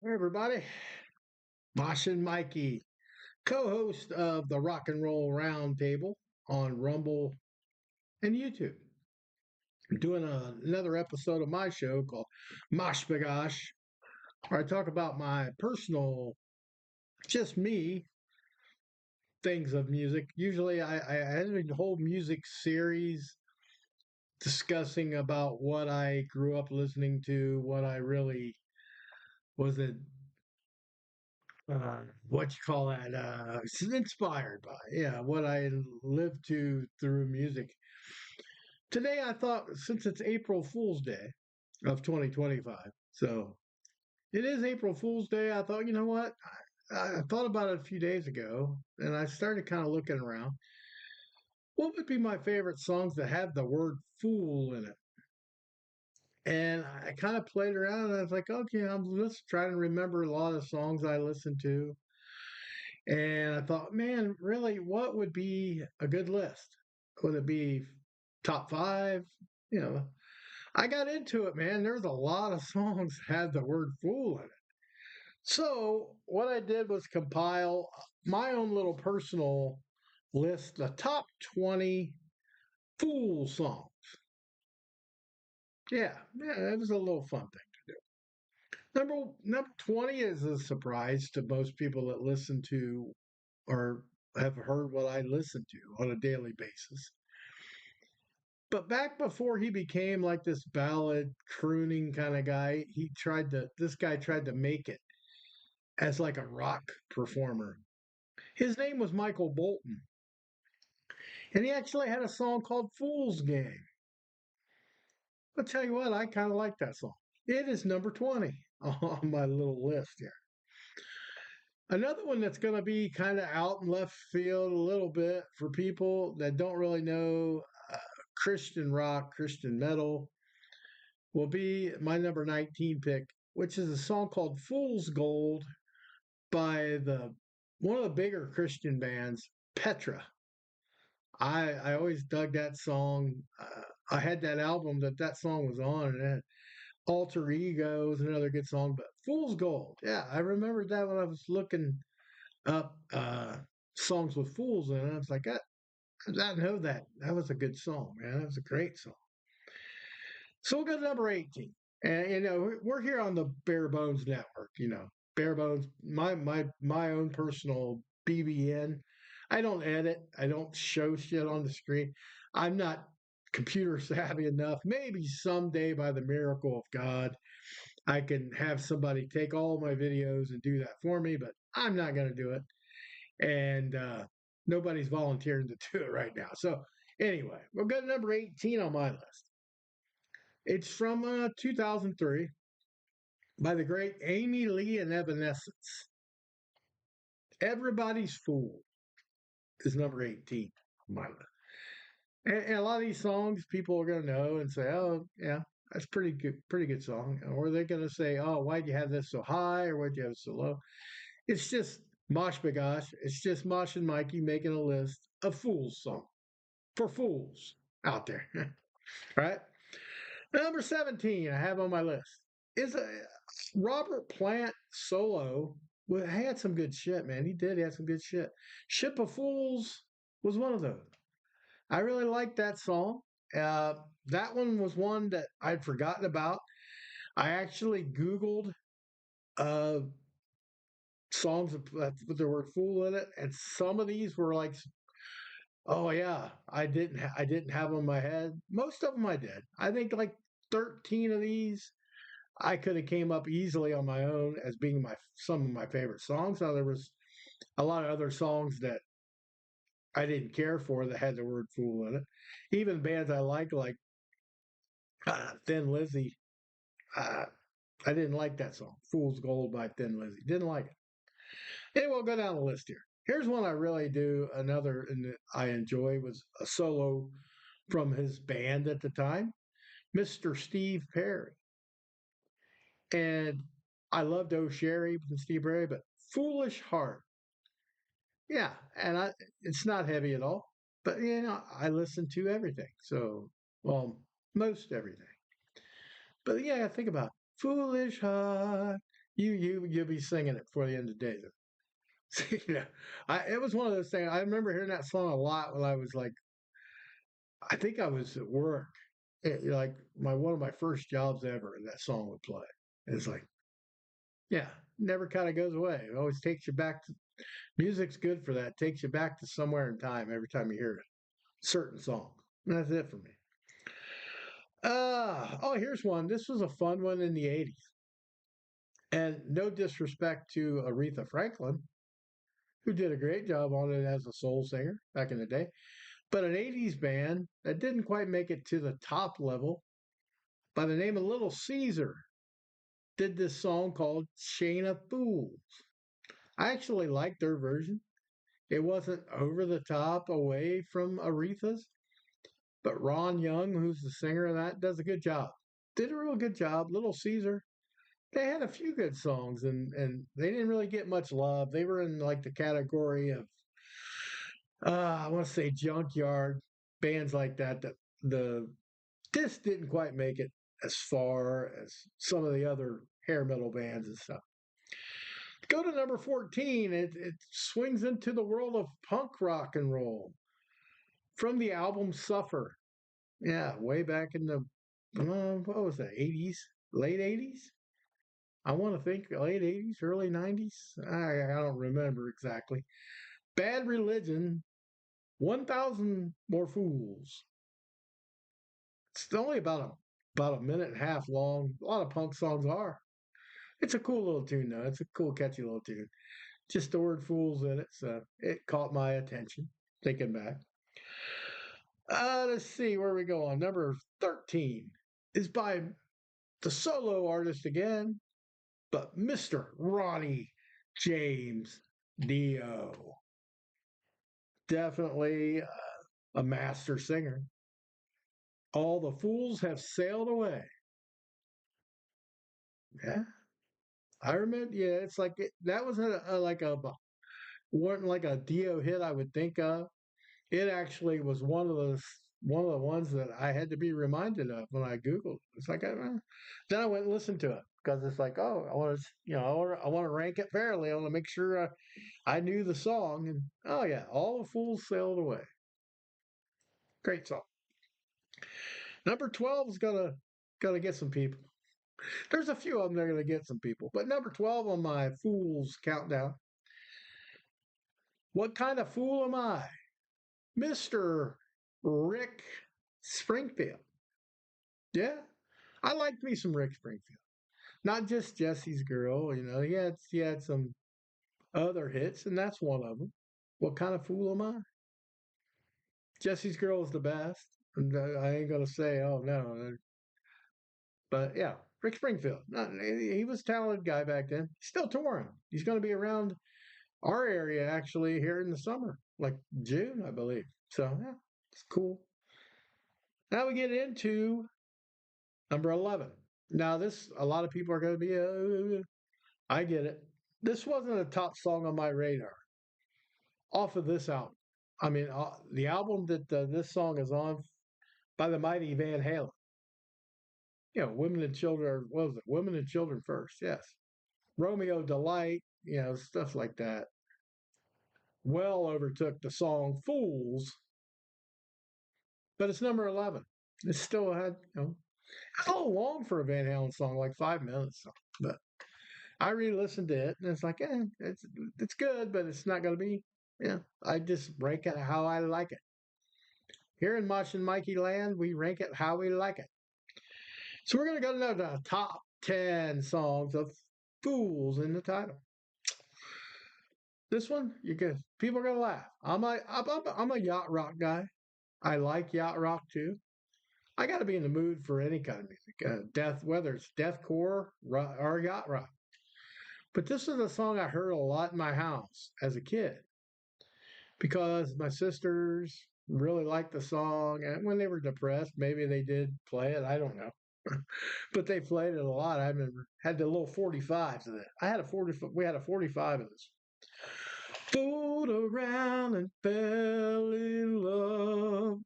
Hey everybody, Mosh and Mikey, co-host of the Rock and Roll Roundtable on Rumble and YouTube. I'm doing another episode of my show called Mosh Bagosh, where I talk about my personal, just me, things of music. Usually I have a whole music series discussing about what I grew up listening to, what I really was what you call that inspired by, yeah, what I lived to through music. Today I thought, since it's April Fool's Day of 2025, so it is April Fool's Day, I thought, you know what, I thought about it a few days ago and I started kind of looking around. What would be my favorite songs that have the word fool in it? And I kind of played around and I was like, okay, I'm just trying to remember a lot of songs I listened to. And I thought, man, really, what would be a good list? Would it be top five? You know, I got into it, man. There's a lot of songs that had the word fool in it. So what I did was compile my own little personal list, the top 20 fool songs. Yeah, it was a little fun thing to do. Number 20 is a surprise to most people that listen to or have heard what I listen to on a daily basis. But back before he became like this ballad crooning kind of guy, this guy tried to make it as like a rock performer. His name was Michael Bolton, and he actually had a song called Fool's Game. I'll tell you what, I kind of like that song. It is number 20 on my little list here. Another one that's going to be kind of out in left field a little bit for people that don't really know Christian rock, Christian metal, will be my number 19 pick, which is a song called Fool's Gold by the one of the bigger Christian bands, Petra. I always dug that song. I had that album that song was on, and it Alter Ego is another good song, but Fool's Gold. Yeah, I remembered that when I was looking up songs with fools in it. I was like, I know that. That was a good song, man. That was a great song. So we'll go to number 18. And we're here on the Bare Bones Network, Bare Bones, my own personal BBN. I don't edit, I don't show shit on the screen. I'm not computer savvy enough. Maybe someday by the miracle of God, I can have somebody take all my videos and do that for me, but I'm not gonna do it. And nobody's volunteering to do it right now. So anyway, we'll go to number 18 on my list. It's from 2003 by the great Amy Lee and Evanescence. Everybody's Fool is number 18 on my list. And a lot of these songs people are going to know and say, oh, yeah, that's pretty good song. Or they're going to say, oh, why'd you have this so high or why'd you have it so low? It's just Mosh Bagosh. It's just Mosh and Mikey making a list of fools song for fools out there. Right? Number 17 I have on my list is a Robert Plant solo. Well, had some good shit, man. He did. He had some good shit. Ship of Fools was one of those. I really liked that song. Uh, that one was one that I'd forgotten about. I actually Googled uh, songs with the word "fool" in it, and some of these were like, "Oh yeah, I didn't have them in my head." Most of them I did. I think like 13 of these I could have came up easily on my own as being some of my favorite songs. Now there was a lot of other songs that I didn't care for that had the word "fool" in it. Even bands I like Thin Lizzy. Uh, I didn't like that song, "Fool's Gold" by Thin Lizzy. Didn't like it. Anyway, we'll go down the list here. Here's one I really do. Another and that I enjoy was a solo from his band at the time, Mr. Steve Perry. And I loved Oh Sherry from Steve Perry, but Foolish Heart. Yeah, and it's not heavy at all. But I listen to everything. So, well, most everything. But yeah, think about it. Foolish Heart. You'll be singing it before the end of the day. Yeah, it was one of those things. I remember hearing that song a lot when I was like, I think I was at work, like my one of my first jobs ever, and that song would play. It's like, yeah, never kind of goes away. It always takes you back to music's good for that. Takes you back to somewhere in time every time you hear it. Certain song. And that's it for me. Oh, here's one. This was a fun one in the 80s. And no disrespect to Aretha Franklin, who did a great job on it as a soul singer back in the day. But an 80s band that didn't quite make it to the top level by the name of Little Caesar did this song called Chain of Fools. I actually liked their version. It wasn't over the top away from Aretha's, but Ron Young, who's the singer of that, does a good job. Did a real good job. Little Caesar, they had a few good songs and they didn't really get much love. They were in like the category of I want to say junkyard bands like that the this didn't quite make it as far as some of the other hair metal bands and stuff. Go to number 14. It swings into the world of punk rock and roll from the album Suffer. Yeah, way back in the, what was that, 80s? Late 80s? I want to think late 80s, early 90s. I don't remember exactly. Bad Religion, 1,000 More Fools. It's only about a minute and a half long. A lot of punk songs are. It's a cool little tune, though. It's a cool, catchy little tune. Just the word fools in it, so it caught my attention. Thinking back. Let's see where we go on. Number 13 is by the solo artist again, but Mr. Ronnie James Dio. Definitely a master singer. All the fools have sailed away. Yeah, I remember. Yeah, it's like that was like a wasn't like a Dio hit I would think of. It actually was one of the ones that I had to be reminded of when I Googled. It's like then I went and listened to it because it's like, oh, I want to, I want to rank it fairly. I want to make sure I knew the song. And oh yeah, all the fools sailed away. Great song. Number 12 is gonna get some people. There's a few of them that are gonna get some people, but number 12 on my fools countdown. What kind of fool am I, Mister Rick Springfield? Yeah, I liked me some Rick Springfield. Not just Jesse's Girl, he had some other hits, and that's one of them. What kind of fool am I? Jesse's Girl is the best. And I ain't gonna say, oh no, but yeah, Rick Springfield. He was a talented guy back then. He's still touring. He's going to be around our area actually here in the summer, like June, I believe. So yeah, it's cool. Now we get into number 11. Now this, a lot of people are going to be, I get it. This wasn't a top song on my radar. Off of this album, I mean, the album that this song is on by the mighty Van Halen. Women and children. What was it? Women and children first. Yes. Romeo Delight. Stuff like that. Well overtook the song "Fools," but it's number 11. It still had, it's a little long for a Van Halen song, like 5 minutes. But I re-listened to it, and it's like, it's good, but it's not going to be. Yeah, I just rank it how I like it. Here in Mosh and Mikey land, we rank it how we like it. So we're going to go to the top 10 songs of "Fools" in the title. This one, people are going to laugh. I'm a yacht rock guy. I like yacht rock too. I got to be in the mood for any kind of music, whether it's deathcore or yacht rock. But this is a song I heard a lot in my house as a kid because my sisters really liked the song, and when they were depressed, maybe they did play it. I don't know, but they played it a lot. I remember had the little 45s of it. I had a 40. We had a 45 of this. Fooled around and fell in love.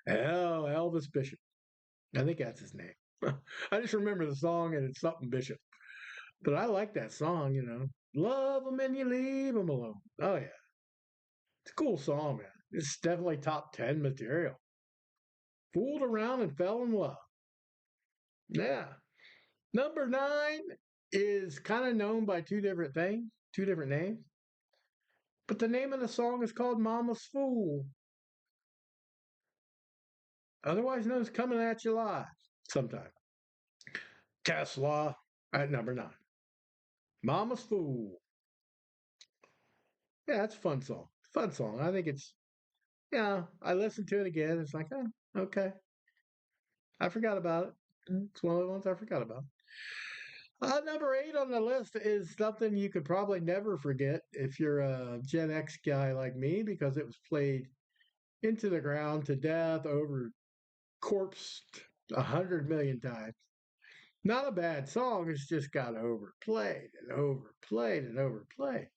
Oh, Elvis Bishop. I think that's his name. I just remember the song and it's something Bishop. But I like that song, you know. Love them and you leave them alone. Oh, yeah. It's a cool song, man. It's definitely top 10 material. Fooled around and fell in love. Yeah. Number nine is kind of known by two different things, two different names. But the name of the song is called Mama's Fool, otherwise known as Coming at You Live sometime. Tesla at number nine. Mama's Fool. Yeah, it's a fun song. Fun song. I think it's, yeah, I listened to it again. It's like, oh, okay. I forgot about it. It's one of the ones I forgot about. Number eight on the list is something you could probably never forget if you're a Gen X guy like me, because it was played into the ground to death, over corpsed 100 million times. Not a bad song. It's just got overplayed and overplayed and overplayed.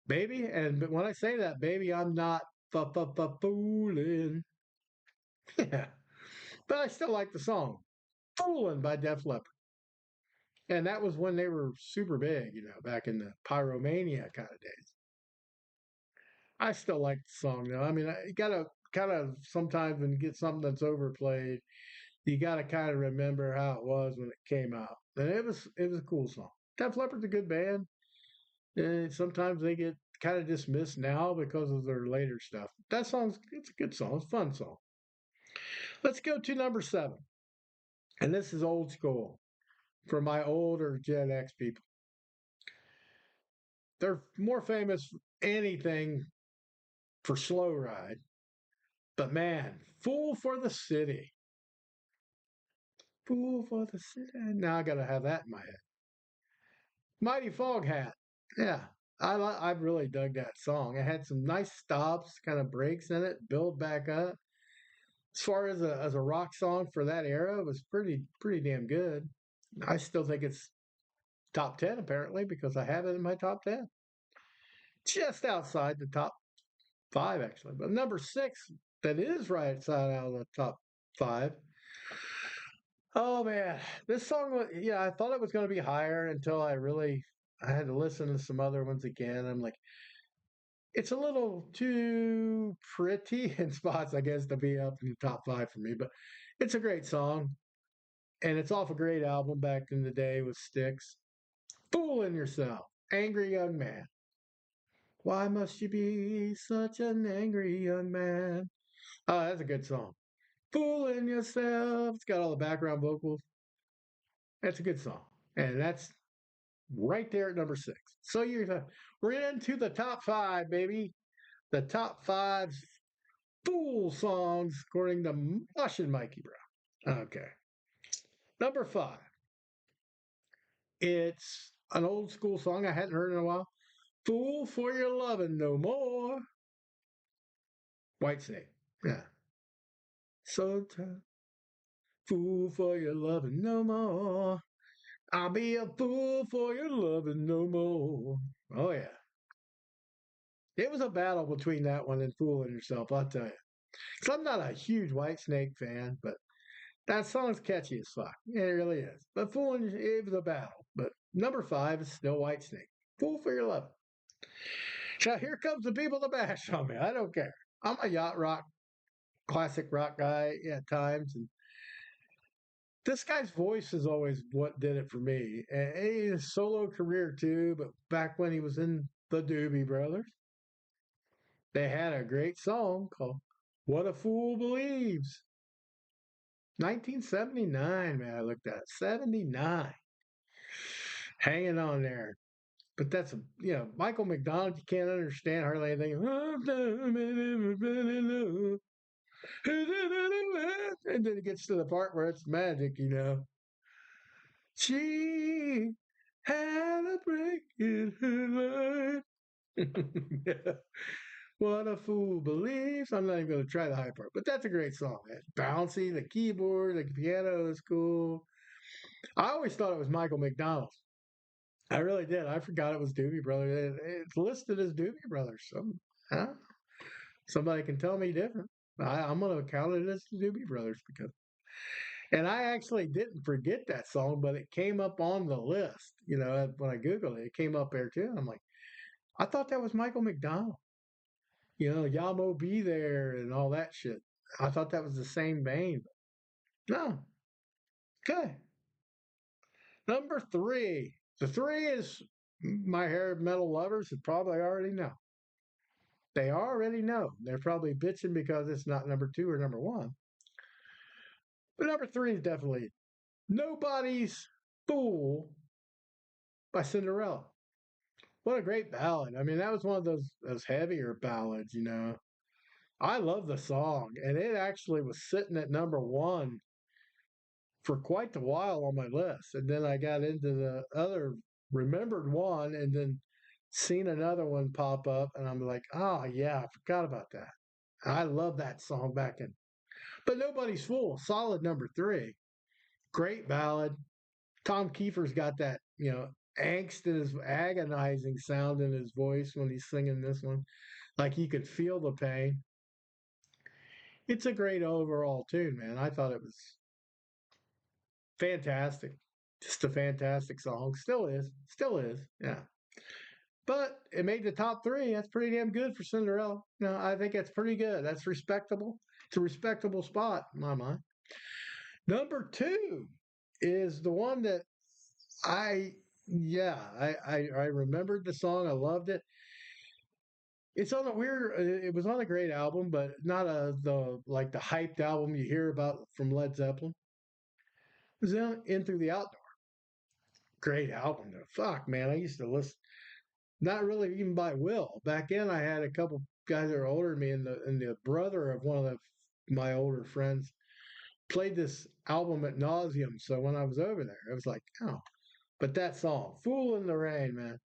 Baby, and but when I say that, baby, I'm not fooling. Yeah, but I still like the song "Foolin'" by Def Leppard, and that was when they were super big, you know, back in the Pyromania kind of days. I still like the song though. I mean, you gotta kind of sometimes when you get something that's overplayed, you gotta kind of remember how it was when it came out, and it was a cool song. Def Leppard's a good band. And sometimes they get kind of dismissed now because of their later stuff. That song's it's a good song. It's a fun song. Let's go to number seven. And this is old school for my older Gen X people. They're more famous for anything for Slow Ride. But man, Fool for the City. Fool for the City. Now I gotta have that in my head. Mighty Fog Hat. Yeah. I really dug that song. It had some nice stops, kind of breaks in it, build back up. As far as a rock song for that era, it was pretty damn good. I still think it's top 10 apparently, because I have it in my top 10. Just outside the top 5 actually. But number 6 that is right outside out of the top 5. Oh man, this song was, yeah, I thought it was going to be higher until I had to listen to some other ones again. I'm like, it's a little too pretty in spots, I guess, to be up in the top 5 for me, but it's a great song. And it's off a great album back in the day with Styx. Fooling Yourself, Angry Young Man. Why must you be such an angry young man? Oh, that's a good song. Fooling Yourself. It's got all the background vocals. That's a good song. And that's right there at number 6. So we're into the top 5, baby. The top 5 fool songs according to Mosh and Mikey Brown. Okay. Number 5. It's an old school song I hadn't heard in a while. Fool for Your Lovin' No More. Whitesnake. Yeah. So fool for your lovin' no more. I'll be a fool for your lovin' no more. Oh yeah. It was a battle between that one and Fooling Yourself, I'll tell you. Because I'm not a huge Whitesnake fan, but that song's catchy as fuck. Yeah, it really is. But it was a battle. But number 5 is still Whitesnake. Fool for Your Lovin'. So here comes the people to bash on me. I don't care. I'm a yacht rock, classic rock guy at times, and this guy's voice is always what did it for me. And his solo career too, but back when he was in the Doobie Brothers, they had a great song called What a Fool Believes. 1979, man, I looked at it. 79. Hanging on there. But Michael McDonald, you can't understand hardly anything. And then it gets to the part where it's magic, you know. She had a break in her life. What a fool believes. I'm not even going to try the high part, but that's a great song. It's bouncy, the keyboard, the piano is cool. I always thought it was Michael McDonald. I really did. I forgot it was Doobie Brothers. It's listed as Doobie Brothers. Huh? Somebody can tell me different. I'm going to count it as the Doobie Brothers because And I actually didn't forget that song, but it came up on the list. When I Googled it, it came up there too. I'm like, I thought that was Michael McDonald. Yamo Be There and all that shit. I thought that was the same vein. No. Okay. Number three. The three is my hair metal lovers would probably already know. They already know. They're probably bitching because it's not number two or number one. But number three is definitely Nobody's Fool by Cinderella. What a great ballad. I mean, that was one of those heavier ballads. I love the song, and it actually was sitting at number one for quite a while on my list. And then I got into the other remembered one and then seen another one pop up, and I'm like, oh, yeah, I forgot about that. I love that song back in. But Nobody's Fool, solid number three. Great ballad. Tom Kiefer's got that, angst in his agonizing sound in his voice when he's singing this one. Like you could feel the pain. It's a great overall tune, man. I thought it was fantastic. Just a fantastic song. Still is. Still is. Yeah. But it made the top three. That's pretty damn good for Cinderella. I think that's pretty good. That's respectable. It's a respectable spot in my mind. Number two is the one that I remembered the song. I loved it. It's on a weird. It was on a great album, but not the hyped album you hear about from Led Zeppelin. It was in Through the Outdoor. Great album though. Fuck man, I used to listen. Not really even by will. Back then, I had a couple guys that were older than me, and the brother of one of my older friends played this album at nauseum. So when I was over there, I was like, oh. But that song, "Fool in the Rain," man,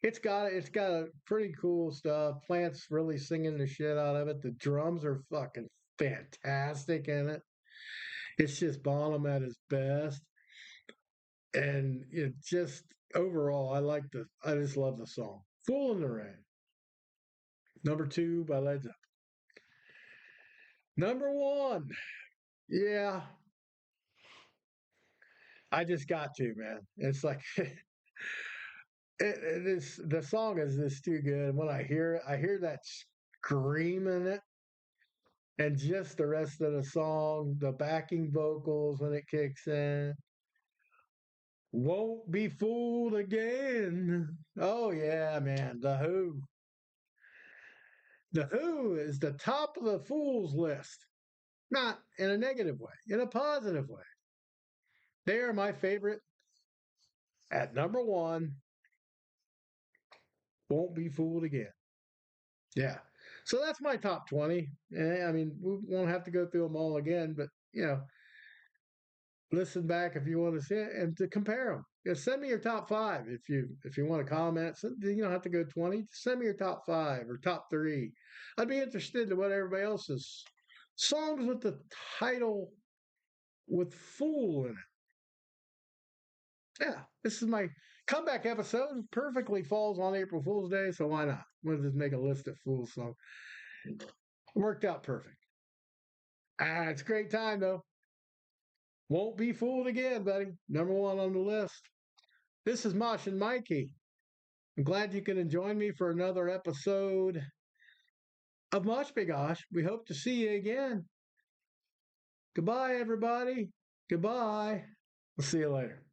it's got a pretty cool stuff. Plant's really singing the shit out of it. The drums are fucking fantastic in it. It's just Bonham at his best, and it just overall, I just love the song, "Fool in the Rain." Number two by Led Zeppelin. Number one, yeah, I just got to, man. It's like it is the song is just too good. When I hear it, I hear that scream in it, and just the rest of the song, the backing vocals when it kicks in. Won't be fooled again. Oh yeah, man. The Who. The Who is the top of the fools list. Not in a negative way, in a positive way. They are my favorite. At number one, Won't Be Fooled Again. Yeah. So that's my top 20. I mean, we won't have to go through them all again, but, listen back if you want to see it and to compare them. Send me your top five if you want to comment. You don't have to go 20. Send me your top five or top three. I'd be interested in what everybody else's songs with the title with "fool" in it. Yeah, this is my comeback episode. Perfectly falls on April Fool's Day, so why not? We'll just make a list of fools. So it worked out perfect. It's a great time though. Won't be fooled again, buddy. Number one on the list. This is Mosh and Mikey. I'm glad you can join me for another episode of Mosh Bigosh. We hope to see you again. Goodbye, everybody. Goodbye. We'll see you later.